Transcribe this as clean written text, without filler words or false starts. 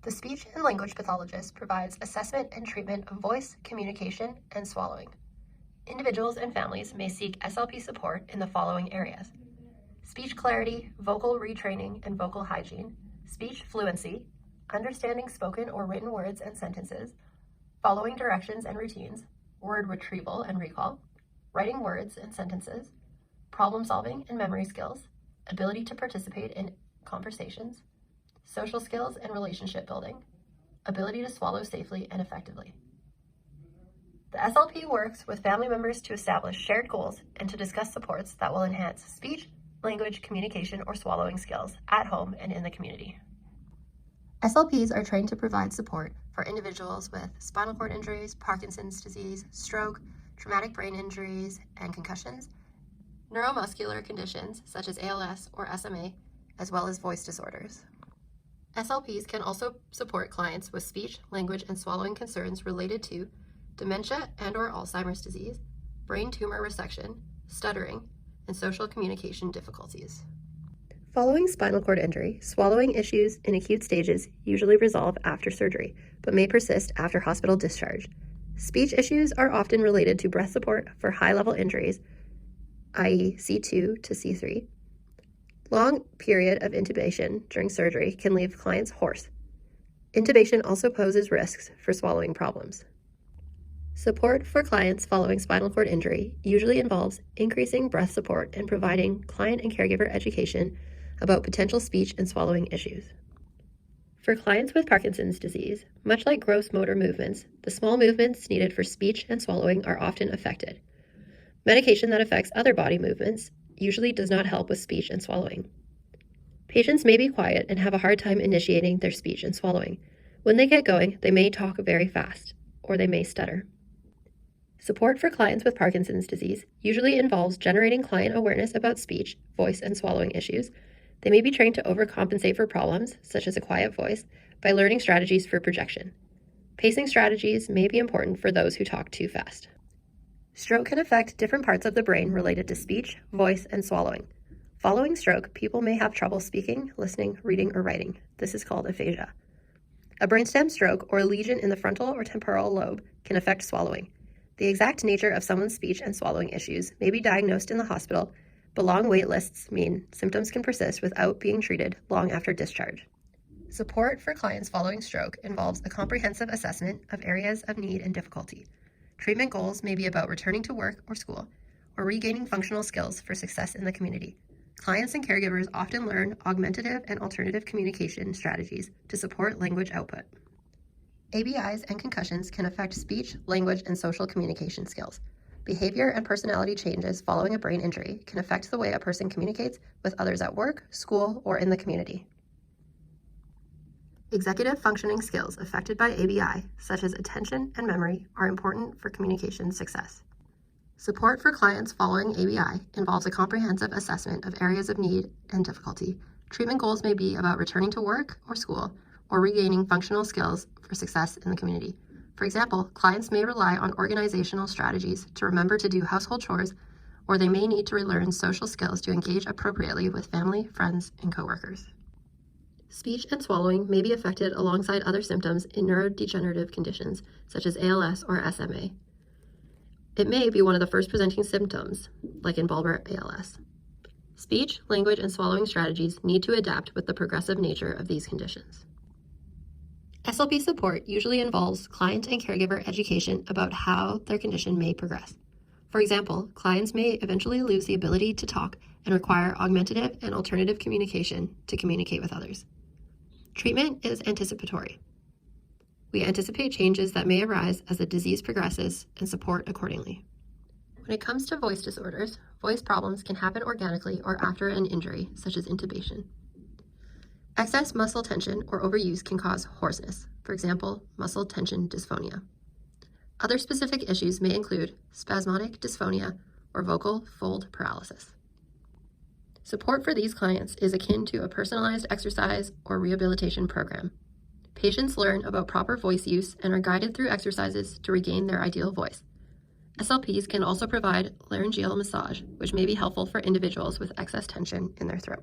The speech and language pathologist provides assessment and treatment of voice, communication, and swallowing. Individuals and families may seek SLP support in the following areas: speech clarity, vocal retraining and vocal hygiene, speech fluency, understanding spoken or written words and sentences, following directions and routines, word retrieval and recall, writing words and sentences, problem solving and memory skills, ability to participate in conversations, social skills and relationship building, ability to swallow safely and effectively. The SLP works with family members to establish shared goals and to discuss supports that will enhance speech, language, communication, or swallowing skills at home and in the community. SLPs are trained to provide support for individuals with spinal cord injuries, Parkinson's disease, stroke, traumatic brain injuries, and concussions, neuromuscular conditions such as ALS or SMA, as well as voice disorders. SLPs can also support clients with speech, language, and swallowing concerns related to dementia and/or Alzheimer's disease, brain tumor resection, stuttering, and social communication difficulties. Following spinal cord injury, swallowing issues in acute stages usually resolve after surgery, but may persist after hospital discharge. Speech issues are often related to breath support for high-level injuries, i.e. C2 to C3. Long period of intubation during surgery can leave clients hoarse. Intubation also poses risks for swallowing problems. Support for clients following spinal cord injury usually involves increasing breath support and providing client and caregiver education about potential speech and swallowing issues. For clients with Parkinson's disease, much like gross motor movements, the small movements needed for speech and swallowing are often affected. Medication that affects other body movements usually does not help with speech and swallowing. Patients may be quiet and have a hard time initiating their speech and swallowing. When they get going, they may talk very fast, or they may stutter. Support for clients with Parkinson's disease usually involves generating client awareness about speech, voice, and swallowing issues. They may be trained to overcompensate for problems, such as a quiet voice, by learning strategies for projection. Pacing strategies may be important for those who talk too fast. Stroke can affect different parts of the brain related to speech, voice, and swallowing. Following stroke, people may have trouble speaking, listening, reading, or writing. This is called aphasia. A brainstem stroke or a lesion in the frontal or temporal lobe can affect swallowing. The exact nature of someone's speech and swallowing issues may be diagnosed in the hospital, but long wait lists mean symptoms can persist without being treated long after discharge. Support for clients following stroke involves a comprehensive assessment of areas of need and difficulty. Treatment goals may be about returning to work or school, or regaining functional skills for success in the community. Clients and caregivers often learn augmentative and alternative communication strategies to support language output. ABIs and concussions can affect speech, language, and social communication skills. Behavior and personality changes following a brain injury can affect the way a person communicates with others at work, school, or in the community. Executive functioning skills affected by ABI, such as attention and memory, are important for communication success. Support for clients following ABI involves a comprehensive assessment of areas of need and difficulty. Treatment goals may be about returning to work or school, or regaining functional skills for success in the community. For example, clients may rely on organizational strategies to remember to do household chores, or they may need to relearn social skills to engage appropriately with family, friends, and coworkers. Speech and swallowing may be affected alongside other symptoms in neurodegenerative conditions, such as ALS or SMA. It may be one of the first presenting symptoms, like in bulbar ALS. Speech, language, and swallowing strategies need to adapt with the progressive nature of these conditions. SLP support usually involves client and caregiver education about how their condition may progress. For example, clients may eventually lose the ability to talk and require augmentative and alternative communication to communicate with others. Treatment is anticipatory. We anticipate changes that may arise as the disease progresses and support accordingly. When it comes to voice disorders, voice problems can happen organically or after an injury, such as intubation. Excess muscle tension or overuse can cause hoarseness, for example, muscle tension dysphonia. Other specific issues may include spasmodic dysphonia or vocal fold paralysis. Support for these clients is akin to a personalized exercise or rehabilitation program. Patients learn about proper voice use and are guided through exercises to regain their ideal voice. SLPs can also provide laryngeal massage, which may be helpful for individuals with excess tension in their throat.